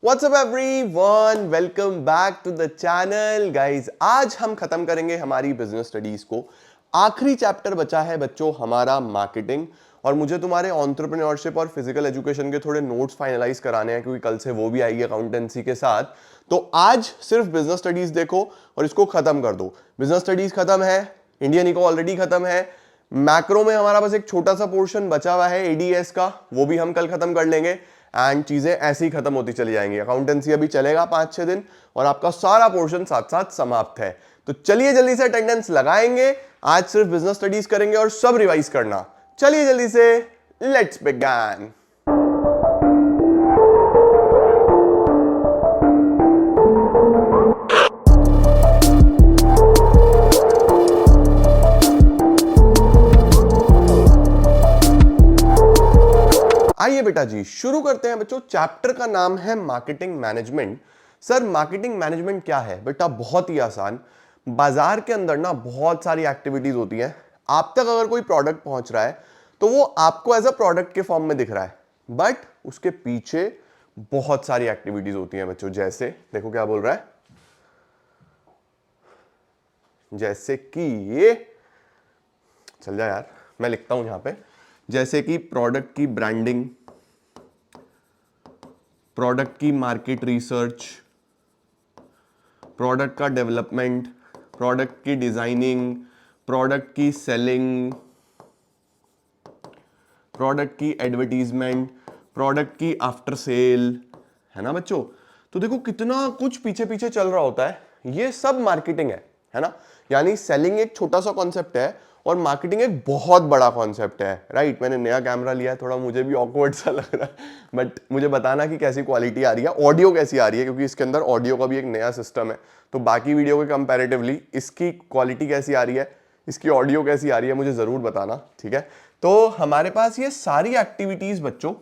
What's up everyone? Welcome back to the channel guys. आज हम खत्म करेंगे हमारी बिजनेस स्टडीज को। आखिरी चैप्टर बचा है बच्चों हमारा मार्केटिंग, और मुझे तुम्हारे एंटरप्रेन्योरशिप और फिजिकल एजुकेशन के थोड़े नोट्स फाइनलाइज कराने हैं क्योंकि कल से वो भी आएगी अकाउंटेंसी के साथ। तो आज सिर्फ बिजनेस स्टडीज देखो और इसको खत्म कर दो। बिजनेस स्टडीज खत्म है, इंडियन इको ऑलरेडी खत्म है, मैक्रो में हमारा बस एक छोटा सा पोर्शन बचा हुआ है एडीएस का, वो भी हम कल खत्म कर लेंगे एंड चीजें ऐसे ही खत्म होती चली जाएंगी। अकाउंटेंसी अभी चलेगा 5-6 दिन और आपका सारा पोर्शन साथ साथ समाप्त है। तो चलिए जल्दी से अटेंडेंस लगाएंगे, आज सिर्फ बिजनेस स्टडीज करेंगे और सब रिवाइज करना। चलिए जल्दी से, लेट्स बिगिन। आइए बेटा जी शुरू करते हैं बच्चों। चैप्टर का नाम है marketing management. Sir marketing management क्या है बेटा? बहुत ही आसान। बाजार के अंदर ना बहुत सारी एक्टिविटीज होती हैं। आप तक अगर कोई प्रोडक्ट पहुंच रहा है तो वो आपको एज अ प्रोडक्ट के फॉर्म में दिख रहा है, बट उसके पीछे बहुत सारी एक्टिविटीज होती हैं बच्चों। जैसे देखो क्या बोल रहा है, जैसे कि ये चल जाए यार, मैं लिखता हूं यहां पे, जैसे कि प्रोडक्ट की ब्रांडिंग, प्रोडक्ट की मार्केट रिसर्च, प्रोडक्ट का डेवलपमेंट, प्रोडक्ट की डिजाइनिंग, प्रोडक्ट की सेलिंग, प्रोडक्ट की एडवर्टीजमेंट, प्रोडक्ट की आफ्टर सेल, है ना बच्चों? तो देखो कितना कुछ पीछे पीछे चल रहा होता है। ये सब मार्केटिंग है ना? यानी सेलिंग एक छोटा सा कॉन्सेप्ट है और मार्केटिंग एक बहुत बड़ा कॉन्सेप्ट है, राइट? मैंने नया कैमरा लिया है, थोड़ा मुझे भी ऑकवर्ड सा लग रहा है, बट मुझे बताना कि कैसी क्वालिटी आ रही है, ऑडियो कैसी आ रही है, क्योंकि इसके अंदर ऑडियो का भी एक नया सिस्टम है। तो बाकी वीडियो के कंपैरेटिवली इसकी क्वालिटी कैसी आ रही है, इसकी ऑडियो कैसी आ रही है, मुझे जरूर बताना, ठीक है? तो हमारे पास ये सारी एक्टिविटीज बच्चों,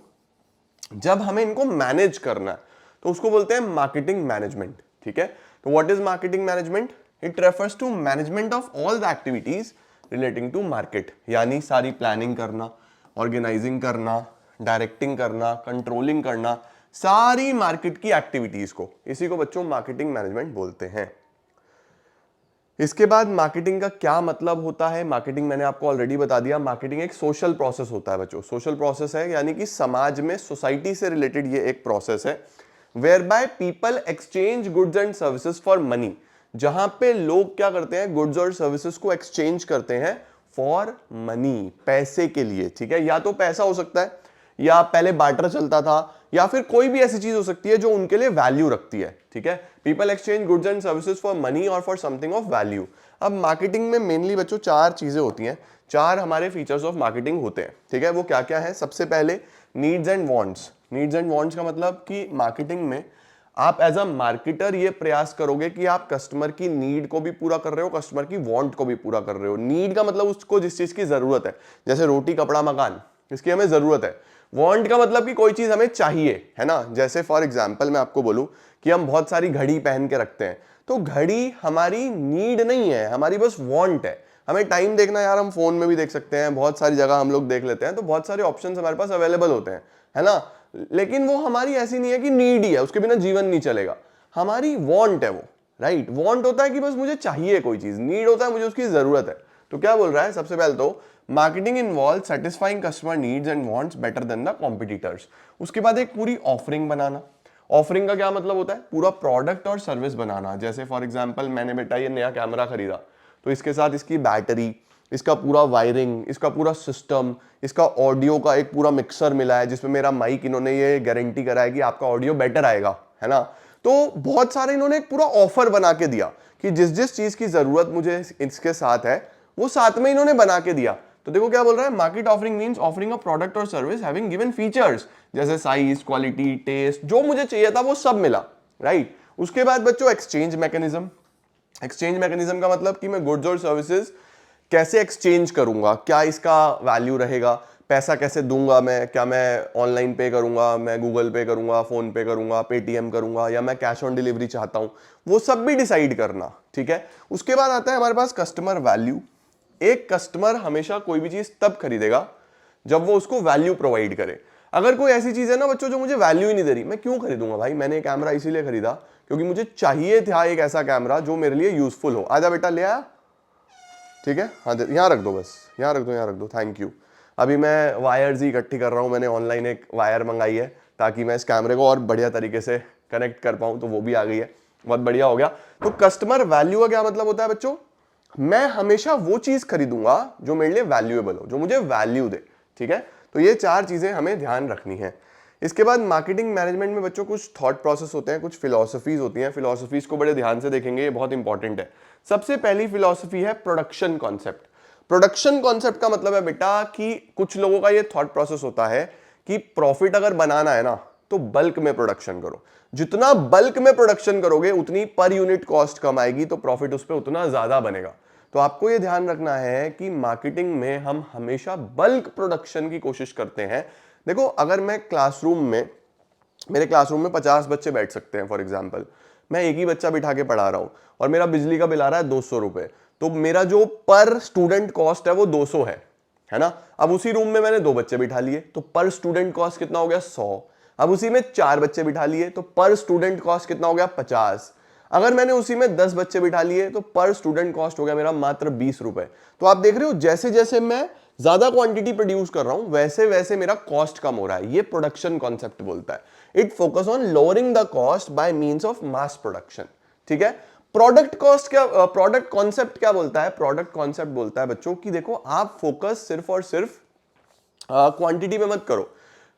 जब हमें इनको मैनेज करना है तो उसको बोलते हैं मार्केटिंग मैनेजमेंट, ठीक है? तो what is marketing management? It refers to management of all the activities relating to market, यानी सारी प्लानिंग करना, ऑर्गेनाइजिंग करना, डायरेक्टिंग करना, कंट्रोलिंग करना, सारी मार्केट की एक्टिविटीज को, इसी को बच्चों मार्केटिंग मैनेजमेंट बोलते हैं। इसके बाद मार्केटिंग का क्या मतलब होता है? मार्केटिंग मैंने आपको ऑलरेडी बता दिया। मार्केटिंग एक सोशल प्रोसेस होता है बच्चों। सोशल प्रोसेस है यानी कि समाज में, सोसाइटी से रिलेटेड ये एक प्रोसेस है whereby people exchange goods and services for money, जहां पे लोग क्या करते हैं, गुड्स और सर्विसेज को एक्सचेंज करते हैं फॉर मनी, पैसे के लिए, ठीक है? या तो पैसा हो सकता है, या पहले बार्टर चलता था, या फिर कोई भी ऐसी चीज हो सकती है जो उनके लिए वैल्यू रखती है, ठीक है? People exchange goods and services for money और फॉर समथिंग ऑफ वैल्यू। अब मार्केटिंग में मेनली बच्चों चार चीजें होती हैं, चार हमारे फीचर्स ऑफ मार्केटिंग होते हैं, ठीक है? वो क्या क्या है? सबसे पहले needs and wants. Needs and wants का मतलब कि मार्केटिंग में आप एज अ मार्केटर ये प्रयास करोगे कि आप कस्टमर की नीड को भी पूरा कर रहे हो, कस्टमर की वांट को भी पूरा कर रहे हो। नीड का मतलब उसको जिस चीज की जरूरत है, जैसे रोटी कपड़ा मकान, इसकी हमें जरूरत है। वांट का मतलब कि कोई चीज हमें चाहिए, है ना? जैसे फॉर एग्जांपल मैं आपको बोलूं कि हम बहुत सारी घड़ी पहन के रखते हैं, तो घड़ी हमारी नीड नहीं है, हमारी बस वांट है। हमें टाइम देखना यार, हम फोन में भी देख सकते हैं, बहुत सारी जगह हम लोग देख लेते हैं, तो बहुत सारे ऑप्शंस हमारे पास अवेलेबल होते हैं, है ना? लेकिन वो हमारी ऐसी नहीं है कि नीड ही है, उसके बिना जीवन नहीं चलेगा, हमारी वांट है वो, राइट? वांट होता है कि बस मुझे चाहिए कोई चीज, नीड होता है मुझे उसकी जरूरत है। तो क्या बोल रहा है? सबसे पहले तो marketing involve satisfying customer needs and wants better than the competitors. उसके बाद एक पूरी ऑफरिंग बनाना। ऑफरिंग का क्या मतलब होता है? पूरा प्रोडक्ट और सर्विस बनाना। जैसे फॉर एग्जांपल मैंने बेटा ये नया कैमरा खरीदा, तो इसके साथ इसकी बैटरी, इसका पूरा वायरिंग, इसका पूरा सिस्टम, इसका ऑडियो का एक पूरा मिक्सर मिला है जिसमें मेरा माइक, इन्होंने ये गारंटी करा है कि आपका ऑडियो बेटर आएगा, है ना? तो बहुत सारे इन्होंने एक पूरा ऑफर बना के दिया कि जिस जिस चीज की जरूरत मुझे इसके साथ है वो साथ में इन्होंने बना के दिया। तो देखो क्या बोल रहा है, market offering means offering a product और सर्विस हैविंग गिवन फीचर्स, जैसे साइज, क्वालिटी, टेस्ट, जो मुझे चाहिए था वो सब मिला, राइट? उसके बाद बच्चों एक्सचेंज मैकेनिज्म। एक्सचेंज मैकेनिज्म का मतलब कि मैं गुड्स और सर्विसेज कैसे एक्सचेंज करूंगा, क्या इसका वैल्यू रहेगा, पैसा कैसे दूंगा मैं, क्या मैं ऑनलाइन पे करूंगा, मैं गूगल पे करूंगा, फोन पे करूंगा, पेटीएम करूंगा, या मैं कैश ऑन डिलीवरी चाहता हूं, वो सब भी डिसाइड करना, ठीक है? उसके बाद आता है हमारे पास कस्टमर वैल्यू। एक कस्टमर हमेशा कोई भी चीज तब खरीदेगा जब वो उसको वैल्यू प्रोवाइड करे। अगर कोई ऐसी चीज है ना बच्चों जो मुझे वैल्यू ही नहीं दे रही, मैं क्यों खरीदूंगा भाई? मैंने कैमरा इसीलिए खरीदा क्योंकि मुझे चाहिए था एक ऐसा कैमरा जो मेरे लिए यूजफुल हो। आजा बेटा, ले आया, ठीक है, हाँ यहाँ रख दो, बस यहाँ रख दो, यहाँ रख दो, थैंक यू। अभी मैं वायर्स ही इकट्ठी कर रहा हूँ, मैंने ऑनलाइन एक वायर मंगाई है ताकि मैं इस कैमरे को और बढ़िया तरीके से कनेक्ट कर पाऊँ, तो वो भी आ गई है, बहुत बढ़िया हो गया। तो कस्टमर वैल्यू का क्या मतलब होता है बच्चों? मैं हमेशा वो चीज खरीदूंगा जो मेरे लिए वैल्यूएबल हो, जो मुझे वैल्यू दे, ठीक है। तो ये 4 चीजें हमें ध्यान रखनी है। इसके बाद मार्केटिंग मैनेजमेंट में बच्चों कुछ थॉट प्रोसेस होते हैं, कुछ फिलॉसफीज होती हैं। फिलॉसफीज को बड़े ध्यान से देखेंगे, ये बहुत इंपॉर्टेंट है। सबसे पहली फिलॉसफी है प्रोडक्शन कॉन्सेप्ट। प्रोडक्शन कॉन्सेप्ट का मतलब है बेटा कि कुछ लोगों का ये थॉट प्रोसेस होता है कि प्रॉफिट अगर बनाना है ना तो बल्क में प्रोडक्शन करो। जितना बल्क में प्रोडक्शन करोगे उतनी पर यूनिट कॉस्ट कम आएगी, तो प्रॉफिट उस पर उतना ज्यादा बनेगा। तो आपको यह ध्यान रखना है कि मार्केटिंग में हम हमेशा बल्क प्रोडक्शन की कोशिश करते हैं। देखो, अगर मैं क्लासरूम में, मेरे क्लासरूम में 50 बच्चे बैठ सकते हैं फॉर एग्जांपल, मैं एक ही बच्चा बिठा के पढ़ा रहा हूं और मेरा बिजली का बिल आ रहा है 200 रुपए, तो मेरा जो पर स्टूडेंट कॉस्ट है वो 200 है ना। अब उसी रूम में मैंने 2 बच्चे बिठा लिए तो पर स्टूडेंट कॉस्ट कितना हो गया? 100। अब उसी में 4 बच्चे बिठा लिए तो पर स्टूडेंट कॉस्ट कितना हो गया? 50। अगर मैंने उसी में 10 बच्चे बिठा लिए तो पर स्टूडेंट कॉस्ट हो गया मेरा मात्र 20 रुपए। तो आप देख रहे हो, जैसे जैसे मैं ज्यादा क्वांटिटी प्रोड्यूस कर रहा हूं वैसे वैसे मेरा कॉस्ट कम हो रहा है। ये प्रोडक्शन कॉन्सेप्ट बोलता है। It focus on lowering the cost by means of mass production, ठीक है। प्रोडक्ट कॉस्ट क्या, प्रोडक्ट कॉन्सेप्ट क्या बोलता है? प्रोडक्ट कॉन्सेप्ट बोलता है बच्चों कि देखो, आप फोकस सिर्फ और सिर्फ क्वांटिटी पे मत करो,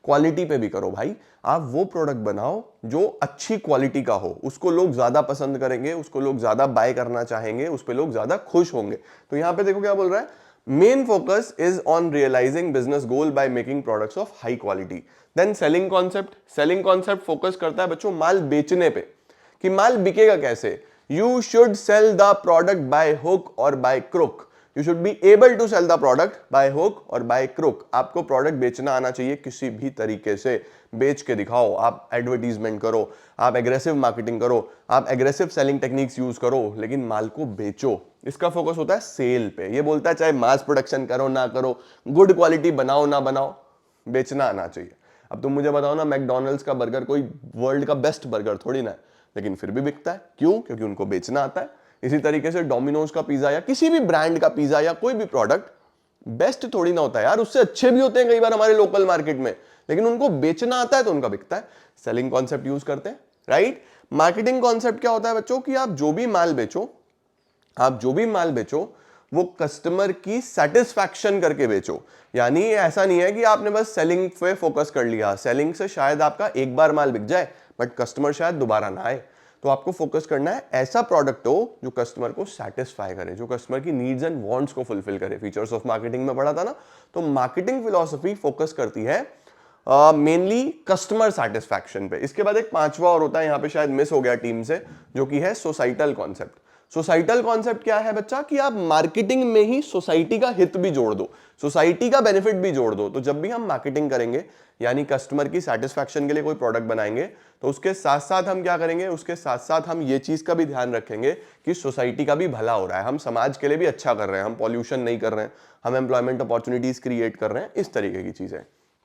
क्वालिटी पे भी करो भाई। आप वो प्रोडक्ट बनाओ जो अच्छी क्वालिटी का हो, उसको लोग ज्यादा पसंद करेंगे, उसको लोग ज्यादा बाय करना चाहेंगे, उस पे लोग ज्यादा खुश होंगे। तो यहां पे देखो क्या बोल रहा है, main focus is on realising business goal by making products of high quality. Then selling concept, selling concept focus करता है बच्चों माल बेचने पे, कि माल बिकेगा कैसे। You should sell the product by hook और by crook. You should be able to sell the product by hook और बाय क्रुक। आपको प्रोडक्ट बेचना आना चाहिए किसी भी तरीके से, बेच के दिखाओ। आप एडवर्टीजमेंट करो, आप एग्रेसिव मार्केटिंग करो, आप एग्रेसिव सेलिंग टेक्निक्स यूज करो, लेकिन माल को बेचो। इसका फोकस होता है सेल पे। ये बोलता है चाहे मास प्रोडक्शन करो ना करो, गुड क्वालिटी बनाओ ना बनाओ, बेचना आना चाहिए। अब तुम मुझे बताओ ना, मैकडॉनल्ड्स का बर्गर कोई वर्ल्ड का बेस्ट बर्गर थोड़ी ना है, लेकिन फिर भी बिकता है। क्यों? क्योंकि उनको बेचना आता है। इसी तरीके से डोमिनोज का पिज्जा या किसी भी ब्रांड का पिज्जा या कोई भी प्रोडक्ट बेस्ट थोड़ी ना होता है यार, उससे अच्छे भी होते हैं कई बार हमारे लोकल मार्केट में, लेकिन उनको बेचना आता है तो उनका बिकता है। सेलिंग कॉन्सेप्ट यूज करते हैं, राइट। मार्केटिंग कॉन्सेप्ट क्या होता है बच्चों कि आप जो भी माल बेचो, आप जो भी माल बेचो वो कस्टमर की सेटिस्फैक्शन करके बेचो। यानी ऐसा नहीं है कि आपने बस सेलिंग पे फोकस कर लिया, सेलिंग से शायद आपका एक बार माल बिक जाए बट कस्टमर शायद दोबारा ना आए। तो आपको फोकस करना है ऐसा प्रोडक्ट हो जो कस्टमर को सेटिस्फाई करे, जो कस्टमर की नीड्स एंड वांट्स को फुलफिल करे। फीचर्स ऑफ मार्केटिंग में पढ़ा था ना। तो मार्केटिंग फिलॉसफी फोकस करती है मेनली कस्टमर सेटिस्फैक्शन पे। इसके बाद एक 5वां और होता है, यहां पे शायद मिस हो गया टीम से, जो कि है सोसाइटल कॉन्सेप्ट। सोसाइटल कॉन्सेप्ट क्या है बच्चा कि आप मार्केटिंग में ही सोसाइटी का हित भी जोड़ दो, सोसाइटी का बेनिफिट भी जोड़ दो। तो जब भी हम मार्केटिंग करेंगे यानी कस्टमर की सेटिस्फैक्शन के लिए कोई प्रोडक्ट बनाएंगे, तो उसके साथ साथ हम क्या करेंगे, उसके साथ साथ हम ये चीज का भी ध्यान रखेंगे कि सोसाइटी का भी भला हो रहा है, हम समाज के लिए भी अच्छा कर रहे हैं, हम पॉल्यूशन नहीं कर रहे हैं, हम एम्प्लॉयमेंट अपॉर्चुनिटीज क्रिएट कर रहे हैं, इस तरीके की चीजें,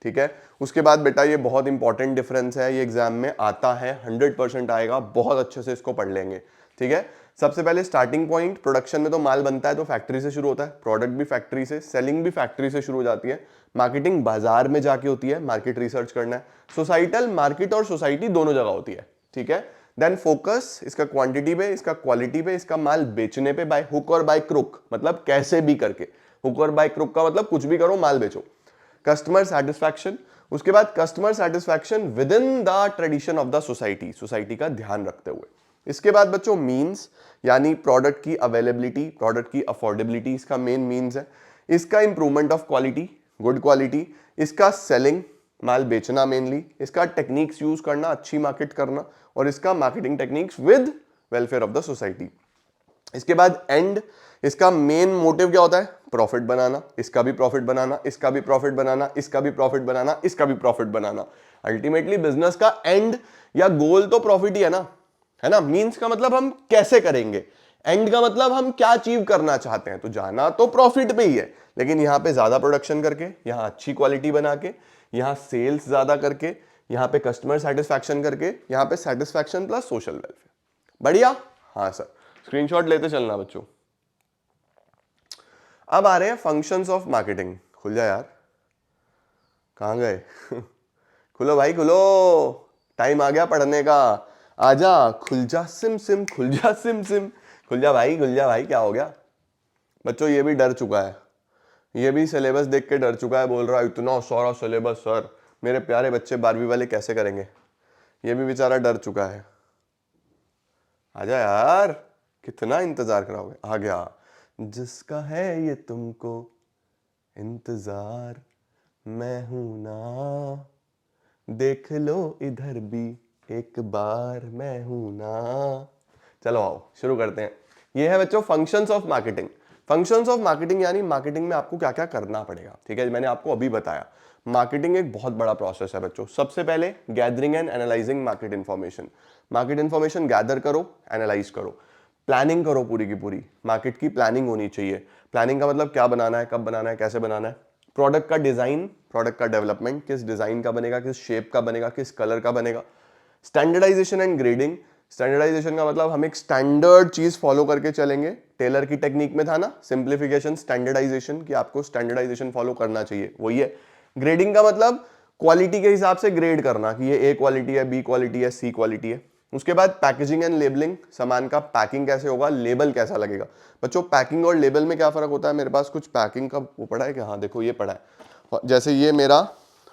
ठीक है। उसके बाद बेटा ये बहुत इंपॉर्टेंट डिफरेंस है, ये एग्जाम में आता है, 100% आएगा, बहुत अच्छे से इसको पढ़ लेंगे, ठीक है। सबसे पहले स्टार्टिंग पॉइंट, प्रोडक्शन में तो माल बनता है तो फैक्ट्री से शुरू होता है, प्रोडक्ट भी फैक्ट्री से, सेलिंग भी फैक्ट्री से शुरू हो जाती है, मार्केटिंग बाजार में जाके होती है, मार्केट रिसर्च करना है। सोसाइटल, मार्केट और सोसाइटी दोनों जगह होती है, ठीक है। देन फोकस इसका क्वांटिटी पे, इसका क्वालिटी पे, इसका माल बेचने पे बाय हुक और बाय क्रुक, मतलब कैसे भी करके। हुक और बाय क्रुक का मतलब कुछ भी करो, माल बेचो। कस्टमर सेटिस्फैक्शन, उसके बाद customer satisfaction with in the tradition of the society, society का ध्यान रखते हुए। इसके बाद बच्चों मीन्स, यानी प्रोडक्ट की अवेलेबिलिटी, प्रोडक्ट की अफोर्डेबिलिटी इसका मेन मीन्स है। इसका improvement of quality, good quality, इसका सेलिंग, माल बेचना मेनली, इसका टेक्निक्स यूज करना, अच्छी मार्केट करना, और इसका marketing techniques with welfare of the society. इसके बाद एंड, इसका मेन मोटिव क्या होता है, प्रॉफिट बनाना, इसका भी प्रॉफिट बनाना, इसका भी प्रॉफिट बनाना, इसका भी प्रॉफिट बनाना, इसका भी प्रॉफिट बनाना। अल्टीमेटली बिजनेस का एंड या गोल तो प्रॉफिट ही है ना। मींस का मतलब हम कैसे करेंगे, एंड का मतलब हम क्या अचीव करना चाहते हैं। तो जाना तो प्रॉफिट पे ही है, लेकिन यहां पे ज्यादा प्रोडक्शन करके, यहां अच्छी क्वालिटी बना के, यहाँ सेल्स ज्यादा करके, यहाँ पे कस्टमर सेटिस्फैक्शन करके, यहाँ पे सेटिस्फैक्शन प्लस सोशल वेलफेयर। बढ़िया, हाँ सर, स्क्रीनशॉट लेते चलना बच्चों। अब आ रहे हैं फंक्शंस ऑफ मार्केटिंग। खुल जा यार, कहाँ गए खुलो भाई खुलो, टाइम आ गया पढ़ने का, आजा, खुल जा सिम सिम, खुल जा सिम सिम, खुल जा भाई, खुल जा भाई, क्या हो गया बच्चों? ये भी डर चुका है, ये भी सिलेबस देख के डर चुका है, बोल रहा है इतना सारा सिलेबस सर, मेरे प्यारे बच्चे 12वीं वाले कैसे करेंगे? ये भी बेचारा डर चुका है। आजा यार, कितना इंतजार कराओगे? आ गया, जिसका है ये तुमको इंतजार, मैं हूं ना, देख लो इधर भी एक बार, मैं हूं ना। चलो आओ शुरू करते हैं। ये है बच्चों functions of marketing. Functions of marketing यानी मार्केटिंग में आपको क्या क्या करना पड़ेगा, ठीक है? मैंने आपको अभी बताया, मार्केटिंग एक बहुत बड़ा प्रोसेस है बच्चों। सबसे पहले gathering and analysing market information. Market information gather करो, एनालाइज करो, प्लानिंग करो, पूरी की पूरी मार्केट की प्लानिंग होनी चाहिए। प्लानिंग का मतलब क्या बनाना है, कब बनाना है, कैसे बनाना है। प्रोडक्ट का डिजाइन, प्रोडक्ट का डेवलपमेंट, किस डिजाइन का बनेगा, किस शेप का बनेगा, किस कलर का बनेगा। Standardisation and grading. स्टैंडर्डाइजेशन का मतलब हम एक स्टैंडर्ड चीज फॉलो करके चलेंगे। टेलर की टेक्निक में था ना, सिंप्लीफिकेशन, स्टैंडर्डाइजेशन, कि आपको स्टैंडर्डाइजेशन फॉलो करना चाहिए, वही है। ग्रेडिंग का मतलब क्वालिटी के हिसाब से ग्रेड करना, कि ये ए क्वालिटी है, बी क्वालिटी है, सी क्वालिटी है। उसके बाद पैकेजिंग एंड लेबलिंग, सामान का पैकिंग कैसे होगा, लेबल कैसा लगेगा। बच्चों पैकिंग और लेबल में क्या फर्क होता है? मेरे पास कुछ पैकिंग का वो पड़ा है कि, हाँ देखो ये पड़ा है, जैसे ये मेरा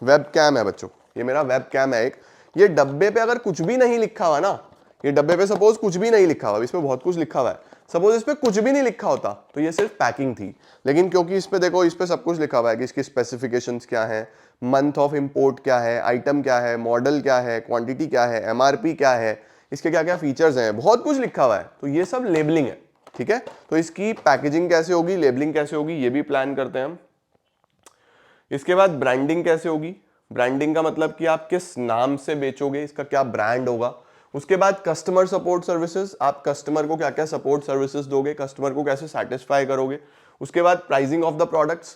वेब कैम है बच्चों, ये मेरा वेब कैम है एक। ये डब्बे पे अगर कुछ भी नहीं लिखा हुआ ना, ये डब्बे पे सपोज कुछ भी नहीं लिखा हुआ, इस पे बहुत कुछ लिखा हुआ है, सपोज इस पे कुछ भी नहीं लिखा होता तो ये सिर्फ पैकिंग थी। लेकिन क्योंकि इस पे देखो, इस पे सब कुछ लिखा हुआ है कि इसकी स्पेसिफिकेशंस क्या है, मंथ ऑफ इंपोर्ट क्या है, आइटम क्या है, मॉडल क्या है, क्वांटिटी क्या है, एमआरपी क्या है, इसके क्या क्या फीचर्स हैं, बहुत कुछ लिखा हुआ है। तो ये सब लेबलिंग है, ठीक है? तो इसकी पैकेजिंग कैसे होगी, लेबलिंग कैसे होगी, ये भी प्लान करते हैं हम। इसके बाद ब्रांडिंग कैसे होगी। ब्रांडिंग का मतलब कि आप किस नाम से बेचोगे, इसका क्या ब्रांड होगा। उसके बाद कस्टमर सपोर्ट सर्विसेज, आप कस्टमर को क्या क्या सपोर्ट सर्विसेज दोगे, कस्टमर को कैसे सेटिस्फाई करोगे। उसके बाद pricing of the products,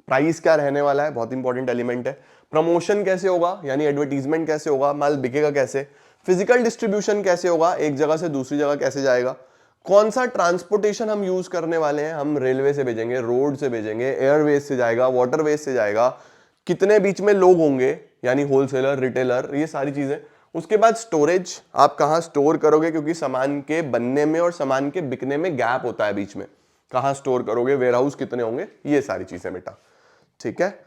price क्या रहने वाला है, बहुत इंपॉर्टेंट एलिमेंट है। प्रमोशन कैसे होगा, यानी एडवर्टीजमेंट कैसे होगा, माल बिकेगा कैसे। फिजिकल डिस्ट्रीब्यूशन कैसे होगा, एक जगह से दूसरी जगह कैसे जाएगा। कौन सा ट्रांसपोर्टेशन हम यूज करने वाले हैं, हम रेलवे से भेजेंगे, रोड से भेजेंगे, एयरवेज से जाएगा, वाटरवेज से जाएगा, कितने बीच में लोग होंगे, यानी होलसेलर, रिटेलर, ये सारी चीजें। उसके बाद स्टोरेज, आप कहाँ स्टोर करोगे, क्योंकि सामान के बनने में और सामान के बिकने में गैप होता है बीच में, कहाँ स्टोर करोगे, वेयरहाउस कितने होंगे, ये सारी चीजें बेटा, ठीक है?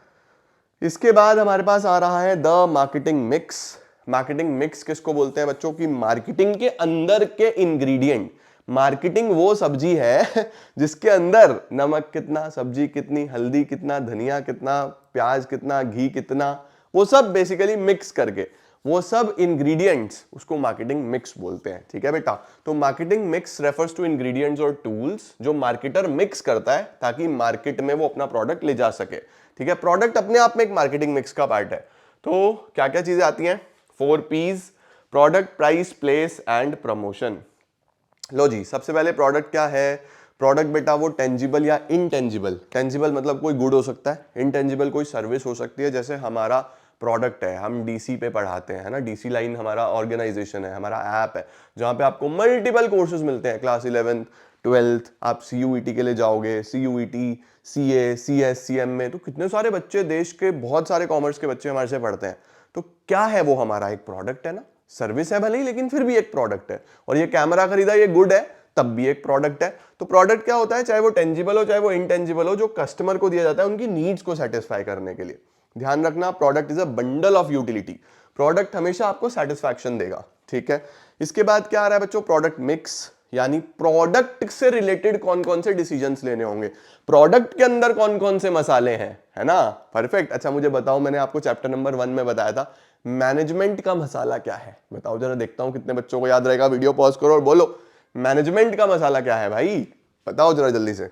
इसके बाद हमारे पास आ रहा है the marketing mix. Marketing mix किसको बोलते हैं बच्चों? की मार्केटिंग के अंदर के इंग्रेडिएंट। मार्केटिंग वो सब्जी है जिसके अंदर नमक कितना, सब्जी कितनी, हल्दी कितना, धनिया कितना, प्याज कितना, घी कितना, वो सब बेसिकली मिक्स करके, वो सब इंग्रेडिएंट्स, उसको मार्केटिंग मिक्स बोलते हैं, ठीक है बेटा? तो marketing mix refers to ingredients और टूल्स जो मार्केटर मिक्स करता है ताकि मार्केट में वो अपना प्रोडक्ट ले जा सके, ठीक है? प्रोडक्ट अपने आप में एक मार्केटिंग मिक्स का पार्ट है। तो क्या क्या चीजें आती हैं? 4 P's, product, price, place and promotion. लो जी, सबसे पहले प्रोडक्ट क्या है? प्रोडक्ट बेटा वो टेंजिबल या इनटेंजिबल। टेंजिबल मतलब कोई गुड हो सकता है, इनटेंजिबल कोई सर्विस हो सकती है। जैसे हमारा प्रोडक्ट है, हम डीसी पे पढ़ाते हैं, है ना, डीसी लाइन हमारा ऑर्गेनाइजेशन है, हमारा ऐप है, जहाँ पे आपको मल्टीपल कोर्सेज मिलते हैं। क्लास 11th 12th आप CUET के लिए जाओगे, CUET, CA, CS, CM में, तो कितने सारे बच्चे, देश के बहुत सारे कॉमर्स के बच्चे हमारे से पढ़ते हैं। तो क्या है वो? हमारा एक प्रोडक्ट है ना, सर्विस है भले ही, लेकिन फिर भी एक प्रोडक्ट है। और ये कैमरा खरीदा, ये गुड है, तब भी एक प्रोडक्ट है। तो प्रोडक्ट क्या होता है? चाहे वो टेंजिबल हो, चाहे वो इनटेंजिबल हो, जो कस्टमर को दिया जाता है उनकी नीड्स को सेटिस्फाई करने के लिए। ध्यान रखना, product is a bundle of utility. Product हमेशा आपको सेटिस्फैक्शन देगा, ठीक है? इसके बाद क्या आ रहा है बच्चों? प्रोडक्ट मिक्स, यानी प्रोडक्ट से रिलेटेड कौन कौन से डिसीजंस लेने होंगे, प्रोडक्ट के अंदर कौन कौन से मसाले हैं, है ना? परफेक्ट। अच्छा मुझे बताओ, मैंने आपको चैप्टर नंबर 1 में बताया था मैनेजमेंट का मसाला क्या है। बताओ जरा, देखता हूं कितने बच्चों को याद रहेगा। वीडियो पॉज करो और बोलो मैनेजमेंट का मसाला क्या है भाई, बताओ जरा जल्दी से।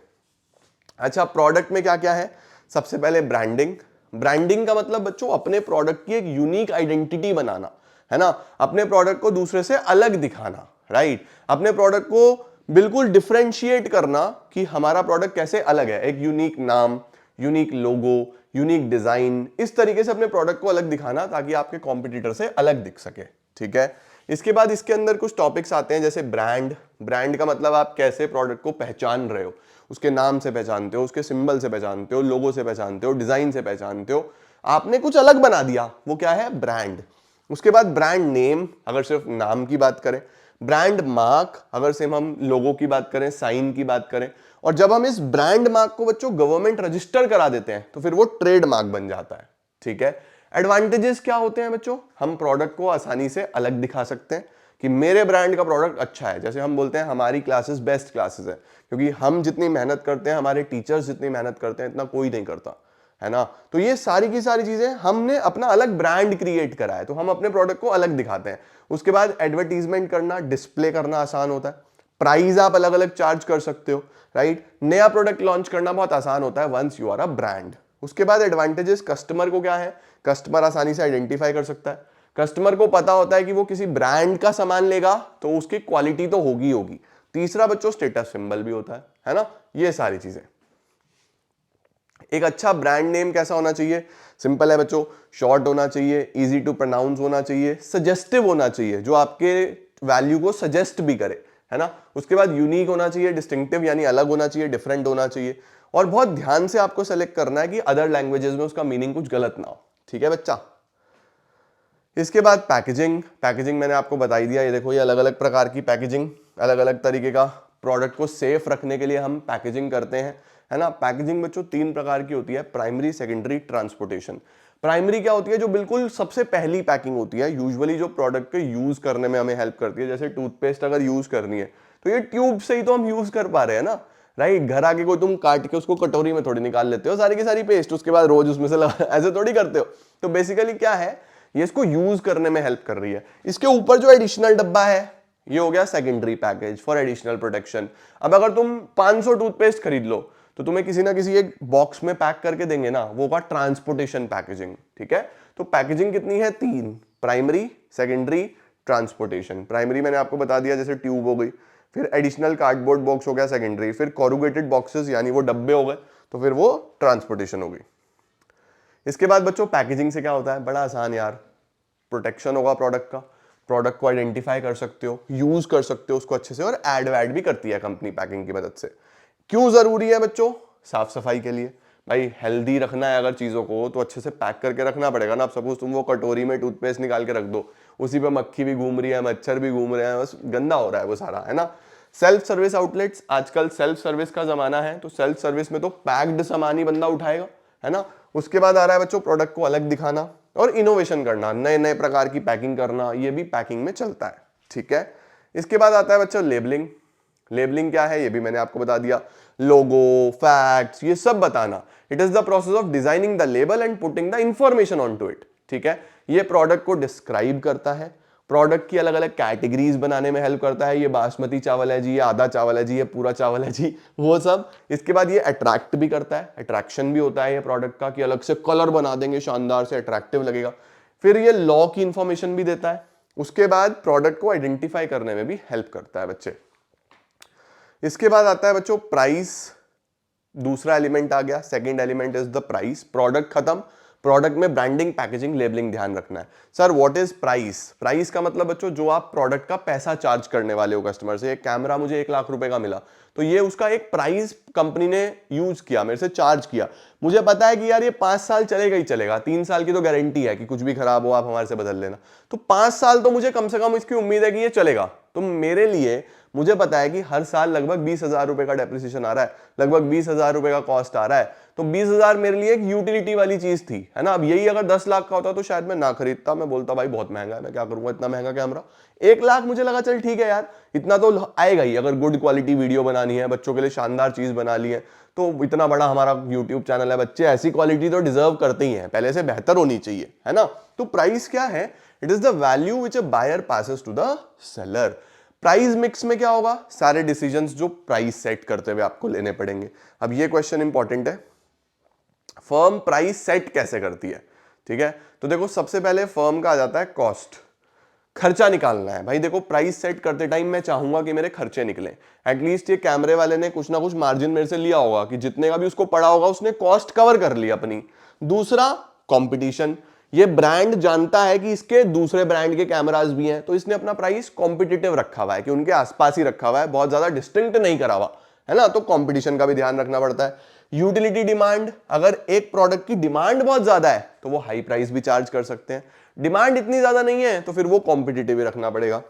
अच्छा, प्रोडक्ट में क्या क्या है? सबसे पहले ब्रांडिंग। ब्रांडिंग का मतलब बच्चों अपने प्रोडक्ट की एक यूनिक आइडेंटिटी बनाना, है ना, अपने प्रोडक्ट को दूसरे से अलग दिखाना, राइट? अपने प्रोडक्ट को बिल्कुल डिफरेंशिएट करना कि हमारा प्रोडक्ट कैसे अलग है। एक यूनिक नाम, यूनिक लोगो, यूनिक डिजाइन, इस तरीके से अपने प्रोडक्ट को अलग दिखाना ताकि आपके कॉम्पिटिटर से अलग दिख सके। ठीक है, इसके बाद इसके अंदर कुछ टॉपिक्स आते हैं जैसे ब्रांड। ब्रांड का मतलब आप कैसे प्रोडक्ट को पहचान रहे हो, उसके नाम से पहचानते हो, उसके सिंबल से पहचानते हो, लोगो से पहचानते हो, डिजाइन से पहचानते हो, आपने कुछ अलग बना दिया, वो क्या है, ब्रांड। उसके बाद ब्रांड नेम, अगर सिर्फ नाम की बात करें, ब्रांड मार्क, अगर सिर्फ हम लोगों की बात करें, साइन की बात करें, और जब हम इस ब्रांड मार्क को बच्चों गवर्नमेंट रजिस्टर करा देते हैं तो फिर वो ट्रेड मार्क बन जाता है। ठीक है, एडवांटेजेस क्या होते हैं बच्चों, हम प्रोडक्ट को आसानी से अलग दिखा सकते हैं कि मेरे ब्रांड का प्रोडक्ट अच्छा है। जैसे हम बोलते हैं हमारी क्लासेस बेस्ट क्लासेस है, क्योंकि हम जितनी मेहनत करते हैं, हमारे टीचर्स जितनी मेहनत करते हैं, इतना कोई नहीं करता है ना। तो ये सारी की सारी चीजें हमने अपना अलग ब्रांड क्रिएट करा है, तो हम अपने प्रोडक्ट को अलग दिखाते हैं। उसके बाद एडवर्टीजमेंट करना, डिस्प्ले करना आसान होता है, प्राइस आप अलग अलग चार्ज कर सकते हो, राइट। नया प्रोडक्ट लॉन्च करना बहुत आसान होता है once you are a brand. उसके बाद एडवांटेजेस, कस्टमर को क्या है, कस्टमर आसानी से आइडेंटिफाई कर सकता है, कस्टमर को पता होता है कि वो किसी ब्रांड का सामान लेगा तो उसकी क्वालिटी तो होगी होगी। तीसरा बच्चों स्टेटस सिंबल भी होता है ना। ये सारी चीजें। एक अच्छा ब्रांड नेम कैसा होना चाहिए, सिंपल है बच्चों, शॉर्ट होना चाहिए, इजी टू प्रोनाउंस होना चाहिए, सजेस्टिव होना चाहिए, जो आपके वैल्यू को सजेस्ट भी करे, है ना। उसके बाद यूनिक होना चाहिए, डिस्टिंक्टिव यानी अलग होना चाहिए, डिफरेंट होना चाहिए, और बहुत ध्यान से आपको सेलेक्ट करना है कि अदर लैंग्वेजेस में उसका मीनिंग कुछ गलत ना हो। ठीक है बच्चा। इसके बाद पैकेजिंग। पैकेजिंग मैंने आपको बता ही दिया, ये देखो, ये अलग अलग प्रकार की पैकेजिंग, अलग अलग तरीके का प्रोडक्ट को सेफ रखने के लिए हम पैकेजिंग करते हैं, है ना। पैकेजिंग बच्चों 3 प्रकार की होती है, प्राइमरी, सेकेंडरी, ट्रांसपोर्टेशन। प्राइमरी क्या होती है, जो बिल्कुल सबसे पहली पैकिंग होती है, यूजुअली जो प्रोडक्ट के यूज करने में हमें हेल्प करती है। जैसे टूथपेस्ट अगर यूज करनी है तो ये ट्यूब से ही तो हम यूज कर पा रहे हैं ना, राइट। घर आके कोई तुम काट के उसको कटोरी में थोड़ी निकाल लेते हो सारी की सारी पेस्ट, उसके बाद रोज उसमें से ऐसे थोड़ी करते हो। तो बेसिकली क्या है, ये इसको यूज करने में हेल्प कर रही है। इसके ऊपर जो एडिशनल डब्बा है ये हो गया secondary package for additional protection. अब अगर तुम 500 टूथपेस्ट खरीद लो तो तुम्हें किसी ना किसी एक बॉक्स में पैक करके देंगे ना, वो होगा ट्रांसपोर्टेशन पैकेजिंग। ठीक है, तो पैकेजिंग कितनी है, 3, प्राइमरी, सेकेंडरी, ट्रांसपोर्टेशन। प्राइमरी मैंने आपको बता दिया, जैसे ट्यूब हो गई, फिर एडिशनल कार्डबोर्ड बॉक्स हो गया सेकेंडरी, फिर कोरुगेटेड बॉक्सेस यानी वो डब्बे हो गए, तो फिर वो ट्रांसपोर्टेशन हो गई। इसके बाद बच्चों पैकेजिंग से क्या होता है, बड़ा आसान यार, प्रोटेक्शन होगा प्रोडक्ट का, प्रोडक्ट को आइडेंटिफाई कर सकते हो, यूज कर सकते हो उसको अच्छे से, और एड वैड भी करती है कंपनी पैकिंग की मदद से। क्यों जरूरी है बच्चों, साफ सफाई के लिए। भाई हेल्दी रखना है अगर चीजों को तो अच्छे से पैक करके रखना पड़ेगा ना। अब सपोज तुम वो कटोरी में टूथपेस्ट निकाल के रख दो, उसी पे मक्खी भी घूम रही है, मच्छर भी घूम रहे हैं, बस गंदा हो रहा है वो सारा, है ना। सेल्फ सर्विस आउटलेट्स, आजकल सेल्फ सर्विस का जमाना है, तो सेल्फ सर्विस में तो पैक्ड सामान ही बंदा उठाएगा, है ना। उसके बाद आ रहा है बच्चों प्रोडक्ट को अलग दिखाना और इनोवेशन करना, नए नए प्रकार की पैकिंग करना, ये भी पैकिंग में चलता है। ठीक है, इसके बाद आता है बच्चों लेबलिंग। लेबलिंग क्या है ये भी मैंने आपको बता दिया, लोगो, फैक्ट्स, ये सब बताना। It is the process of designing the label and putting the information on to it. ठीक है, ये प्रोडक्ट को डिस्क्राइब करता है, प्रोडक्ट की अलग अलग कैटेगरीज बनाने में हेल्प करता है, ये बासमती चावल है जी, ये आधा चावल है जी, ये पूरा चावल है जी, वो सब। इसके बाद ये अट्रैक्ट भी करता है, अट्रैक्शन भी होता है ये प्रोडक्ट का, कि अलग से कलर बना देंगे शानदार से, अट्रैक्टिव लगेगा। फिर ये लॉ की इंफॉर्मेशन भी देता है। उसके बाद प्रोडक्ट को आइडेंटिफाई करने में भी हेल्प करता है बच्चे। इसके बाद आता है बच्चों प्राइस, दूसरा एलिमेंट आ गया, second element is the price. Product खत्म, प्रोडक्ट में ब्रांडिंग, पैकेजिंग, लेबलिंग ध्यान रखना है। Sir what is price, price का मतलब बच्चों जो आप प्रोडक्ट का पैसा चार्ज करने वाले हो कस्टमर से। एक कैमरा मुझे 1 लाख रुपए का मिला, तो ये उसका एक प्राइस कंपनी ने यूज किया, मेरे से चार्ज किया। मुझे पता है कि यार ये 5 साल चलेगा ही चलेगा, 3 साल की तो गारंटी है कि कुछ भी खराब हो आप हमारे से बदल लेना, तो 5 साल तो मुझे कम से कम इसकी उम्मीद है कि ये चलेगा। तो मेरे लिए मुझे पता है कि हर साल लगभग 20,000 रुपए का डेप्रिसिएशन आ रहा है, लगभग 20,000 रुपए का कॉस्ट आ रहा है, तो 20,000 मेरे लिए एक यूटिलिटी वाली चीज थी, है ना। अब यही अगर 10 लाख का होता तो शायद मैं ना खरीदता, मैं बोलता भाई बहुत महंगा है, मैं क्या करूंगा इतना महंगा कैमरा। 1 लाख मुझे लगा चल ठीक है यार, इतना तो आएगा ही, अगर गुड क्वालिटी वीडियो बनानी है, बच्चों के लिए शानदार चीज बना ली है, तो इतना बड़ा हमारा यूट्यूब चैनल है, बच्चे ऐसी क्वालिटी तो डिजर्व करते ही हैं, पहले से बेहतर होनी चाहिए, है ना। तो प्राइस क्या है, it is the value which a buyer passes to the seller. Price mix में क्या होगा, सारे डिसीजंस जो प्राइस सेट करते हुए आपको लेने पड़ेंगे। अब ये क्वेश्चन इंपॉर्टेंट है, फर्म प्राइस सेट कैसे करती है। ठीक है, तो देखो सबसे पहले फर्म का आ जाता है कॉस्ट, खर्चा निकालना है। भाई देखो प्राइस सेट करते टाइम मैं चाहूंगा कि मेरे खर्चे निकले, एटलीस्ट ये कैमरे वाले ने कुछ ना कुछ मार्जिन मेरे से लिया होगा कि जितने का भी उसको पड़ा होगा उसने कॉस्ट कवर कर ली अपनी, दूसरा कंपटीशन, ये ब्रांड जानता है कि इसके दूसरे ब्रांड के कैमरास भी हैं, तो इसने अपना प्राइस कॉम्पिटिटिव रखा हुआ है कि उनके आसपास ही रखा हुआ है, बहुत ज्यादा डिस्टिंक्ट नहीं करा हुआ है ना, तो कंपटीशन का भी ध्यान रखना पड़ता है। यूटिलिटी डिमांड, अगर एक प्रोडक्ट की डिमांड बहुत ज्यादा है तो वो हाई प्राइस भी चार्ज कर सकते हैं, डिमांड इतनी ज्यादा नहीं है तो फिर वो कॉम्पिटिटिव ही रखना पड़ेगा।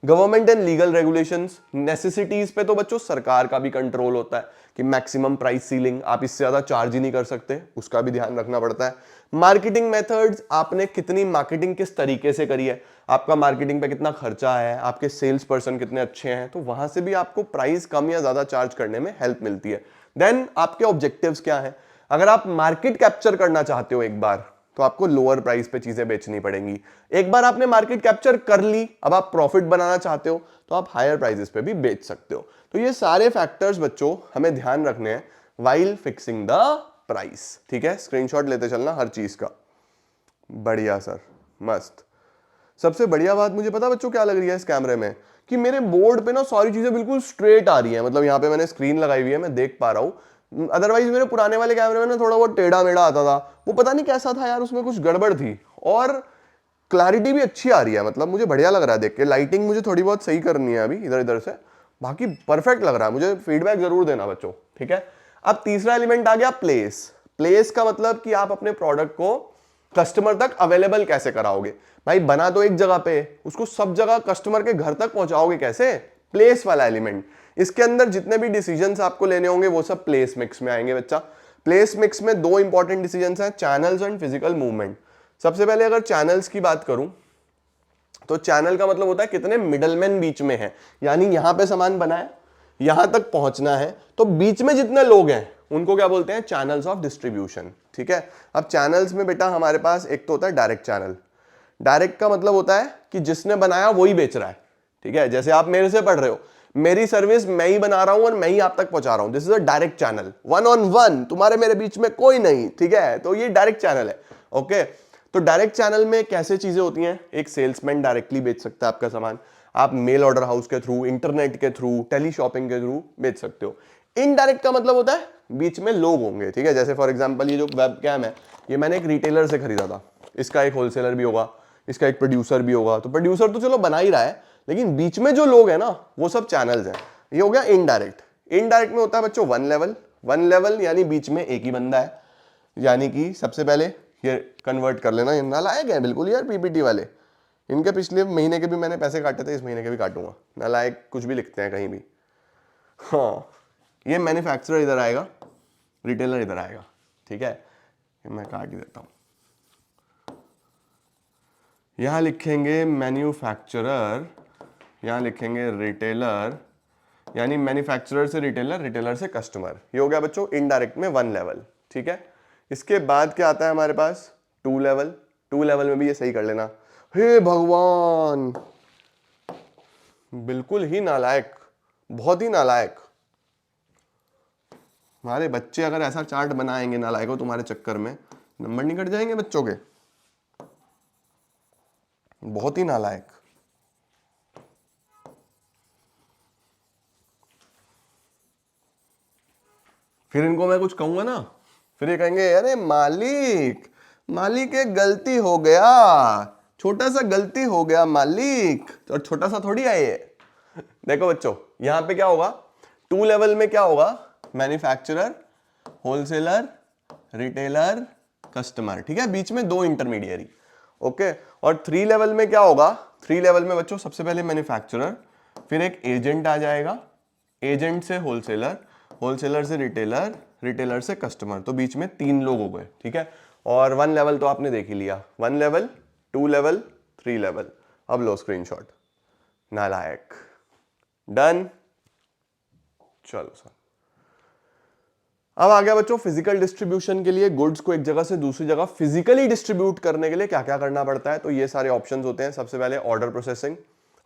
Government and legal regulations, necessities पे तो बच्चों सरकार का भी कंट्रोल होता है कि मैक्सिमम प्राइस सीलिंग, आप इससे ज्यादा चार्ज ही नहीं कर सकते, उसका भी ध्यान रखना पड़ता है। मार्केटिंग मेथड्स, आपने कितनी मार्केटिंग किस तरीके से करी है, आपका मार्केटिंग पे कितना खर्चा है, आपके सेल्स पर्सन कितने अच्छे हैं, तो वहां से भी आपको प्राइस कम या ज्यादा चार्ज करने में हेल्प मिलती है। देन आपके ऑब्जेक्टिव्स क्या है, अगर आप मार्केट कैप्चर करना चाहते हो एक बार, तो आपको लोअर प्राइस पे चीजें बेचनी पड़ेंगी। एक बार आपने मार्केट कैप्चर कर ली, अब आप प्रॉफिट बनाना चाहते हो तो आप हायर प्राइसेस पे भी बेच सकते हो। तो ये सारे फैक्टर्स बच्चों हमें ध्यान रखने हैं व्हाइल फिक्सिंग द प्राइस। ठीक है, स्क्रीनशॉट लेते चलना हर चीज का। बढ़िया सर, मस्त। सबसे बढ़िया बात मुझे पता बच्चों क्या लग रही है इस कैमरे में, कि मेरे बोर्ड पे ना सारी चीजें बिल्कुल स्ट्रेट आ रही है, मतलब यहाँ पे मैंने स्क्रीन लगाई हुई है, मैं देख पा रहा हूँ। अदरवाइज मेरे पुराने वाले कैमरे में ना थोड़ा बहुत टेढ़ा मेढ़ा आता था, वो पता नहीं कैसा था यार, उसमें कुछ गड़बड़ थी। और क्लैरिटी भी अच्छी आ रही है, मतलब मुझे बढ़िया लग रहा है देख के। लाइटिंग मुझे थोड़ी बहुत सही करनी है अभी इधर इधर से, बाकी परफेक्ट लग रहा है। मुझे फीडबैक जरूर देना बच्चों, ठीक है। अब तीसरा एलिमेंट आ गया प्लेस। प्लेस का मतलब कि आप अपने प्रोडक्ट को कस्टमर तक अवेलेबल कैसे कराओगे। भाई बना तो एक जगह पे, उसको सब जगह कस्टमर के घर तक पहुंचाओगे कैसे, प्लेस वाला एलिमेंट। इसके अंदर जितने भी डिसीजंस आपको लेने होंगे वो सब प्लेस मिक्स में आएंगे बच्चा। प्लेस मिक्स में दो इंपॉर्टेंट डिसीजंस हैं, चैनल्स एंड फिजिकल मूवमेंट। सबसे पहले अगर चैनल्स की बात करूं तो चैनल का मतलब होता है कितने मिडलमैन बीच में है, यानी यहां पे सामान बना है, यहां तक पहुंचना है, तो बीच में जितने लोग हैं उनको क्या बोलते हैं, चैनल्स ऑफ डिस्ट्रीब्यूशन। ठीक है, अब चैनल्स में बेटा हमारे पास एक तो होता है डायरेक्ट चैनल। डायरेक्ट का मतलब होता है कि जिसने बनाया वही बेच रहा है। ठीक है, जैसे आप मेरे से पढ़ रहे हो, मेरी सर्विस मैं ही बना रहा हूं और मैं ही आप तक पहुंचा रहा हूं, this is a direct channel, 1-on-1, तुम्हारे मेरे बीच में कोई नहीं। ठीक है, तो ये डायरेक्ट चैनल है। ओके, तो डायरेक्ट चैनल में कैसे चीजें होती हैं, एक सेल्समैन डायरेक्टली बेच सकता है आपका सामान, आप मेल ऑर्डर हाउस के थ्रू, इंटरनेट के थ्रू, टेली शॉपिंग के थ्रू बेच सकते हो। इनडायरेक्ट का मतलब होता है बीच में लोग होंगे। ठीक है, जैसे फॉर एग्जांपल ये जो वेब कैम है, ये मैंने एक रिटेलर से खरीदा था, इसका एक होलसेलर भी होगा, इसका एक प्रोड्यूसर भी होगा, तो प्रोड्यूसर तो चलो बना ही रहा है, लेकिन बीच में जो लोग हैं ना वो सब चैनल्स हैं। ये हो गया इनडायरेक्ट। इनडायरेक्ट में होता है बच्चों वन लेवल यानी बीच में एक ही बंदा है, यानी कि सबसे पहले ये कन्वर्ट कर लेना, ये नालायक है बिल्कुल यार पीपीटी वाले, इनके पिछले महीने के भी मैंने पैसे काटे थे, इस महीने के भी काटूंगा, नालायक कुछ भी लिखते हैं कहीं भी। हाँ, ये मैन्युफैक्चरर इधर आएगा, रिटेलर इधर आएगा। ठीक है, मैं काट ही देता हूं, यहां लिखेंगे मैन्युफैक्चरर, यहां लिखेंगे रिटेलर, यानी मैन्युफैक्चरर से रिटेलर, रिटेलर से कस्टमर। ये हो गया बच्चों इनडायरेक्ट में 1 लेवल। ठीक है, इसके बाद क्या आता है हमारे पास, 2 लेवल। 2 लेवल में भी ये सही कर लेना। हे भगवान, बिल्कुल ही नालायक, बहुत ही नालायक। हमारे बच्चे अगर ऐसा चार्ट बनाएंगे नालायकों तुम्हारे चक्कर में, नंबर नहीं कट जाएंगे बच्चों के, बहुत ही नालायक। फिर इनको मैं कुछ कहूंगा ना, फिर ये कहेंगे अरे मालिक, मालिक एक गलती हो गया, छोटा सा गलती हो गया मालिक, और छोटा सा थोड़ी है ये। देखो बच्चों, यहां पे क्या होगा, 2 लेवल में क्या होगा, मैन्युफैक्चरर, होलसेलर, रिटेलर, कस्टमर। ठीक है, बीच में 2 इंटरमीडियरी। ओके, और 3 लेवल में क्या होगा, 3 लेवल में बच्चों सबसे पहले मैन्युफैक्चरर, फिर एक एजेंट आ जाएगा, एजेंट से होलसेलर, होलसेलर से रिटेलर, रिटेलर से कस्टमर, तो बीच में 3 लोग हो गए। ठीक है, और 1 लेवल तो आपने देख ही लिया, 1 लेवल, 2 लेवल, 3 लेवल। अब लो स्क्रीनशॉट, नालायक। डन, चलो सर। अब आ गया बच्चों फिजिकल डिस्ट्रीब्यूशन के लिए, गुड्स को एक जगह से दूसरी जगह फिजिकली डिस्ट्रीब्यूट करने के लिए क्या क्या करना पड़ता है, तो ये सारे ऑप्शंस होते हैं। सबसे पहले ऑर्डर प्रोसेसिंग।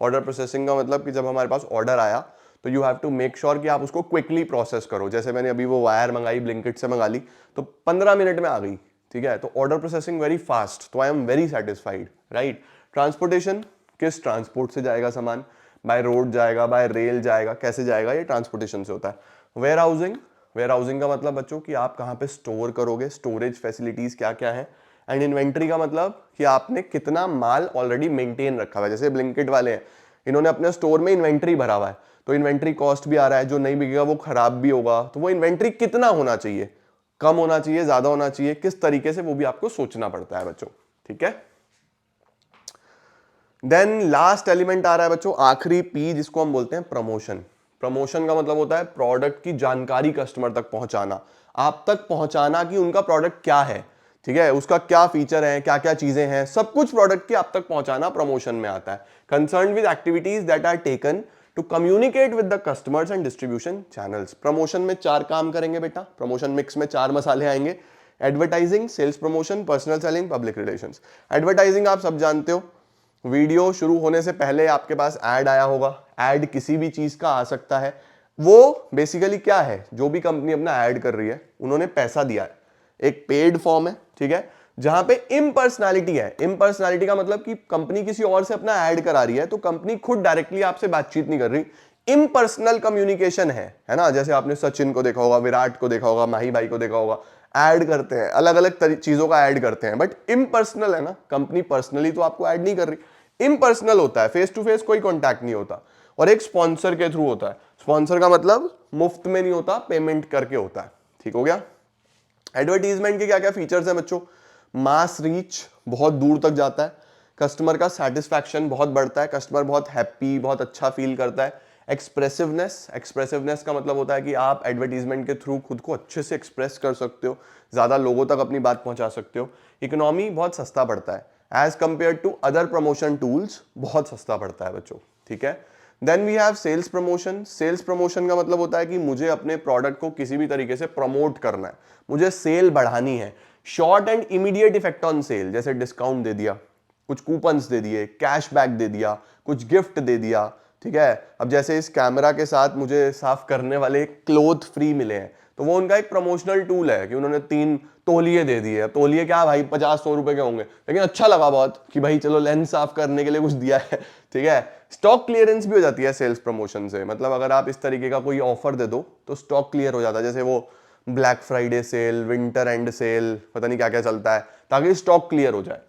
ऑर्डर प्रोसेसिंग का मतलब कि जब हमारे पास ऑर्डर आया तो you have to make sure कि आप उसको क्विकली प्रोसेस करो। जैसे मैंने अभी वो वायर मंगाई, ब्लिंकिट से मंगा ली, तो 15 मिनट में आ गई। ठीक है, तो ऑर्डर प्रोसेसिंग वेरी फास्ट, तो I am very satisfied, right. Transportation, किस ट्रांसपोर्ट से जाएगा सामान, बाय रोड जाएगा, बाय रेल जाएगा, कैसे जाएगा, ये ट्रांसपोर्टेशन से होता है। वेयर हाउसिंग, वेयर हाउसिंग का मतलब बच्चों कि आप कहाँ पे स्टोर करोगे, स्टोरेज फैसिलिटीज क्या क्या है। एंड इन्वेंट्री का मतलब कि आपने कितना माल ऑलरेडी मेंटेन रखा हुआ है। जैसे ब्लिंकिट वाले हैं, इन्होंने अपने स्टोर में इन्वेंट्री भरा हुआ है, तो इन्वेंट्री कॉस्ट भी आ रहा है, जो नहीं बिकेगा वो खराब भी होगा, तो वो इन्वेंट्री कितना होना चाहिए, कम होना चाहिए, ज्यादा होना चाहिए, किस तरीके से, वो भी आपको सोचना पड़ता है बच्चों। ठीक है। देन लास्ट एलिमेंट आ रहा है बच्चों, आखिरी पी, जिसको हम बोलते हैं प्रमोशन। प्रमोशन का मतलब होता है प्रोडक्ट की जानकारी कस्टमर तक पहुंचाना, आप तक पहुंचाना कि उनका प्रोडक्ट क्या है, ठीक है, उसका क्या फीचर है, क्या क्या चीजें हैं, सब कुछ प्रोडक्ट की आप तक पहुंचाना प्रमोशन में आता है। Concern with activities that are taken to communicate with the customers and distribution channels. Promotion में 4 काम करेंगे बेटा, प्रमोशन मिक्स में 4 मसाले आएंगे। Advertising, sales promotion, personal selling, public relations. Advertising आप सब जानते हो, वीडियो शुरू होने से पहले आपके पास ऐड आया होगा, ऐड किसी भी चीज का आ सकता है। वो बेसिकली क्या है, जो भी कंपनी अपना ऐड कर रही है उन्होंने पैसा दिया है, एक पेड फॉर्म है, ठीक है, जहां पे इम्पर्सनैलिटी है। इम्पर्सनैलिटी का मतलब कि कंपनी किसी और से अपना ऐड करा रही है, तो कंपनी खुद डायरेक्टली आपसे बातचीत नहीं कर रही, इम्पर्सनल कम्युनिकेशन है ना। जैसे आपने सचिन को देखा होगा, विराट को देखा होगा, माही भाई को देखा होगा, ऐड करते हैं, अलग अलग चीजों का ऐड करते हैं, बट इम्पर्सनल है ना, कंपनी पर्सनली तो आपको ऐड नहीं कर रही, इम्पर्सनल होता है, फेस टू फेस कोई कॉन्टैक्ट नहीं होता, और एक स्पॉन्सर के थ्रू होता है। स्पॉन्सर का मतलब मुफ्त में नहीं होता, पेमेंट करके होता है। ठीक हो गया। एडवर्टीजमेंट के क्या क्या फीचर्स हैं बच्चों, मास रीच, बहुत दूर तक जाता है, कस्टमर का सेटिस्फैक्शन बहुत बढ़ता है, कस्टमर बहुत हैप्पी, बहुत अच्छा फील करता है। एक्सप्रेसिवनेस, एक्सप्रेसिवनेस का मतलब होता है कि आप एडवर्टीजमेंट के थ्रू खुद को अच्छे से एक्सप्रेस कर सकते हो, ज्यादा लोगों तक अपनी बात पहुंचा सकते हो। इकोनॉमी, बहुत सस्ता पड़ता है as compare to other promotion tools, बहुत सस्ता पड़ता है बच्चों। ठीक है। Then we have sales promotion. Sales promotion का मतलब होता है कि मुझे अपने प्रोडक्ट को किसी भी तरीके से प्रमोट करना है, मुझे सेल बढ़ानी है। Short and immediate effect on sale, जैसे डिस्काउंट दे दिया, कुछ कूपन्स दे दिए, कैशबैक दे दिया, कुछ गिफ्ट दे दिया। ठीक है। अब जैसे इस कैमरा के साथ मुझे साफ करने वाले क्लोथ फ्री मिले हैं, तो वो उनका एक प्रमोशनल टूल है कि उन्होंने 3 तौलिए दे दिए। अब तौलिए क्या भाई 50-100 रुपए के होंगे, लेकिन अच्छा लगा बहुत कि भाई चलो लेंस साफ करने के लिए कुछ दिया है। ठीक है। स्टॉक क्लियरेंस भी हो जाती है सेल्स प्रमोशन से, मतलब अगर आप इस तरीके का कोई ऑफर दे दो तो स्टॉक क्लियर हो जाता है। जैसे वो Black Friday sale, winter end sale, पता नहीं क्या क्या चलता है, ताकि स्टॉक क्लियर हो जाए।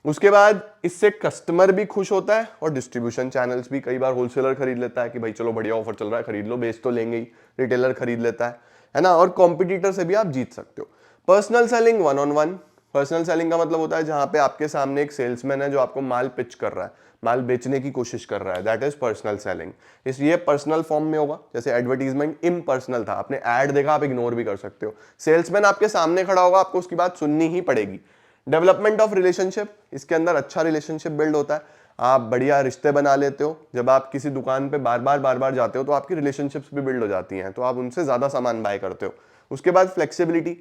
उसके बाद इससे कस्टमर भी खुश होता है और डिस्ट्रीब्यूशन चैनल्स भी, कई बार होलसेलर खरीद लेता है कि भाई चलो बढ़िया ऑफर चल रहा है, खरीद लो, बेच तो लेंगे ही, रिटेलर खरीद लेता है ना। और कॉम्पिटिटर से भी आप जीत सकते हो। Personal selling, 1-on-1। Personal selling का मतलब होता है जहां पे आपके सामने एक सेल्समैन है जो आपको माल पिच कर रहा है, माल बेचने की कोशिश कर रहा है, दैट इज पर्सनल सेलिंग। इसलिए पर्सनल फॉर्म में होगा। जैसे एडवर्टीजमेंट इम्पर्सनल था, आपने ऐड देखा, आप इग्नोर भी कर सकते हो। सेल्समैन आपके सामने खड़ा होगा, आपको उसकी बात सुननी ही पड़ेगी। डेवलपमेंट ऑफ रिलेशनशिप, इसके अंदर अच्छा रिलेशनशिप बिल्ड होता है, आप बढ़िया रिश्ते बना लेते हो। जब आप किसी दुकान पे बार बार जाते हो तो आपकी रिलेशनशिप्स भी बिल्ड हो जाती हैं, तो आप उनसे ज्यादा सामान बाय करते हो। उसके बाद फ्लेक्सिबिलिटी,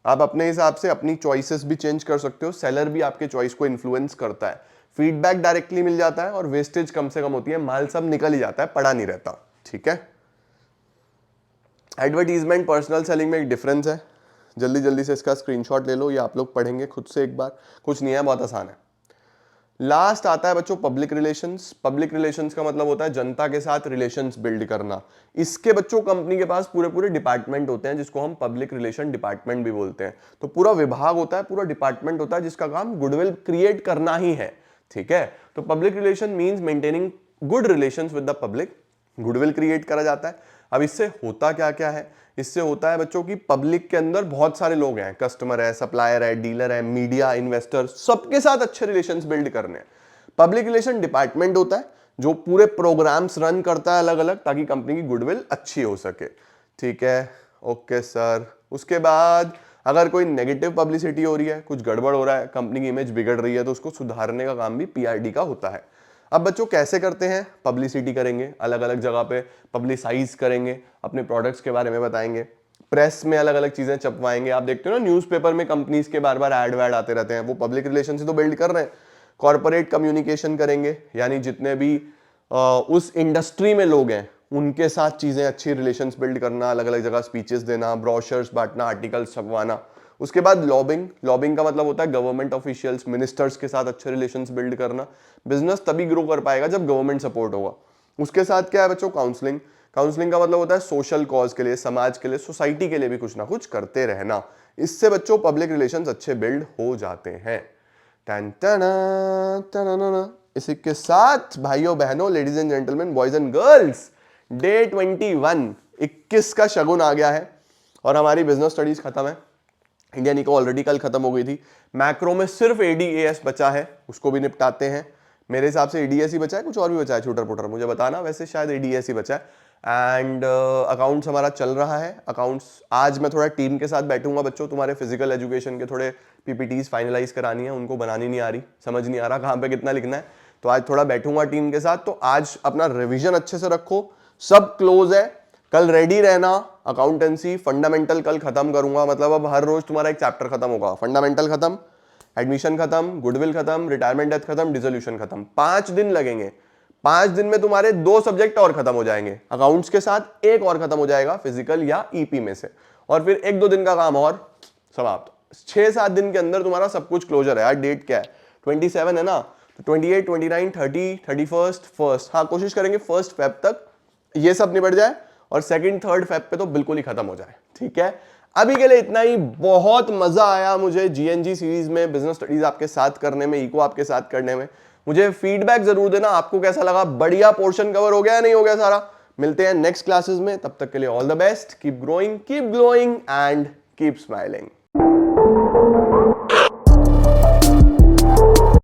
आप अपने हिसाब से अपनी चॉइसेस भी चेंज कर सकते हो, सेलर भी आपके चॉइस को इन्फ्लुएंस करता है। फीडबैक डायरेक्टली मिल जाता है और वेस्टेज कम से कम होती है, माल सब निकल ही जाता है, पड़ा नहीं रहता। ठीक है। एडवर्टीजमेंट पर्सनल सेलिंग में एक डिफरेंस है, जल्दी जल्दी से इसका स्क्रीनशॉट ले लो, ये आप लोग पढ़ेंगे खुद से एक बार, कुछ नहीं है, बहुत आसान है। लास्ट आता है बच्चों पब्लिक रिलेशंस। पब्लिक रिलेशंस का मतलब होता है जनता के साथ रिलेशंस बिल्ड करना। इसके बच्चों कंपनी के पास पूरे पूरे डिपार्टमेंट होते हैं, जिसको हम पब्लिक रिलेशन डिपार्टमेंट भी बोलते हैं। तो पूरा विभाग होता है, पूरा डिपार्टमेंट होता है, जिसका काम गुडविल क्रिएट करना ही है। ठीक है। तो public relation means maintaining good relations with the public, goodwill create करा जाता है। अब इससे होता क्या क्या है, इससे होता है बच्चों की पब्लिक के अंदर बहुत सारे लोग हैं, कस्टमर है, सप्लायर है, डीलर है, मीडिया, इन्वेस्टर, सबके साथ अच्छे रिलेशंस बिल्ड करने हैं। पब्लिक रिलेशन डिपार्टमेंट होता है जो पूरे प्रोग्राम्स रन करता है अलग अलग, ताकि कंपनी की गुडविल अच्छी हो सके। ठीक है। Okay sir. उसके बाद अगर कोई नेगेटिव पब्लिसिटी हो रही है, कुछ गड़बड़ हो रहा है, कंपनी की इमेज बिगड़ रही है, तो उसको सुधारने का काम भी पीआरडी का होता है। अब बच्चों कैसे करते हैं, पब्लिसिटी करेंगे, अलग अलग जगह पे पब्लिसाइज करेंगे, अपने प्रोडक्ट्स के बारे में बताएंगे, प्रेस में अलग अलग चीजें छपवाएंगे। आप देखते हो ना न्यूज़पेपर में कंपनीज के बार बार ऐड वैड आते रहते हैं, वो पब्लिक रिलेशन से तो बिल्ड कर रहे हैं। कॉर्पोरेट कम्युनिकेशन करेंगे, यानी जितने भी उस इंडस्ट्री में लोग हैं उनके साथ चीजें, अच्छी रिलेशंस बिल्ड करना, अलग अलग जगह स्पीचेस देना, ब्रोशर्स बांटना, आर्टिकल्स छपवाना। उसके बाद लॉबिंग। लॉबिंग का मतलब होता है गवर्नमेंट ऑफिशियल्स, मिनिस्टर्स के साथ अच्छे रिलेशंस बिल्ड करना। बिजनेस तभी ग्रो कर पाएगा जब गवर्नमेंट सपोर्ट होगा। उसके साथ क्या है बच्चों, काउंसलिंग। काउंसलिंग का मतलब होता है सोशल कॉज के लिए, समाज के लिए, सोसाइटी के लिए भी कुछ ना कुछ करते रहना। इससे बच्चों पब्लिक रिलेशंस अच्छे बिल्ड हो जाते हैं। टन टना, टननना। इसी के साथ भाइयों बहनों, ladies and gentleman, boys and girls, day 21 21 का शगुन आ गया है और हमारी बिजनेस स्टडीज खत्म है। इंडियन इको ऑलरेडी कल खत्म हो गई थी। मैक्रो में सिर्फ एडीएएस बचा है, उसको भी निपटाते हैं। मेरे हिसाब से एडीएस ही बचा है, कुछ और भी बचा है छूटर पुटर, मुझे बताना। वैसे शायद एडीएस ही बचा है। एंड अकाउंट्स हमारा चल रहा है। अकाउंट्स आज मैं थोड़ा टीम के साथ बैठूंगा बच्चों, तुम्हारे फिजिकल एजुकेशन के थोड़े पीपीटीज फाइनलाइज करानी है, उनको बनानी नहीं आ रही, समझ नहीं आ रहा कहाँ पे कितना लिखना है, तो आज थोड़ा बैठूंगा टीम के साथ। तो आज अपना रिविजन अच्छे से रखो, सब क्लोज है, कल रेडी रहना। अकाउंटेंसी फंडामेंटल कल खत्म करूंगा, मतलब अब हर रोज तुम्हारा एक चैप्टर खत्म होगा। फंडामेंटल खत्म, एडमिशन खत्म, गुडविल खत्म, रिटायरमेंट डेथ खत्म, डिसोल्यूशन खत्म। 5 दिन लगेंगे। 5 दिन में तुम्हारे 2 सब्जेक्ट और खत्म हो जाएंगे, अकाउंट्स के साथ एक और खत्म हो जाएगा फिजिकल या ईपी में से, और फिर 1-2 दिन का काम और समाप्त। 6-7 दिन के अंदर तुम्हारा सब कुछ क्लोजर है। यार डेट क्या है, 27 है ना, तो 28, 29, 30, 31, 1, हाँ कोशिश करेंगे 1 फेब तक ये सब निपट जाए और 2, 3 फेब पे तो बिल्कुल ही खत्म हो जाए। ठीक है, अभी के लिए इतना ही। बहुत मजा आया मुझे जीएनजी सीरीज में बिजनेस स्टडीज आपके साथ करने में, इको आपके साथ करने में। मुझे फीडबैक जरूर देना, आपको कैसा लगा, बढ़िया पोर्शन कवर हो गया या नहीं हो गया सारा। मिलते हैं नेक्स्ट क्लासेस में, तब तक के लिए all the best, keep growing, keep glowing and keep smiling.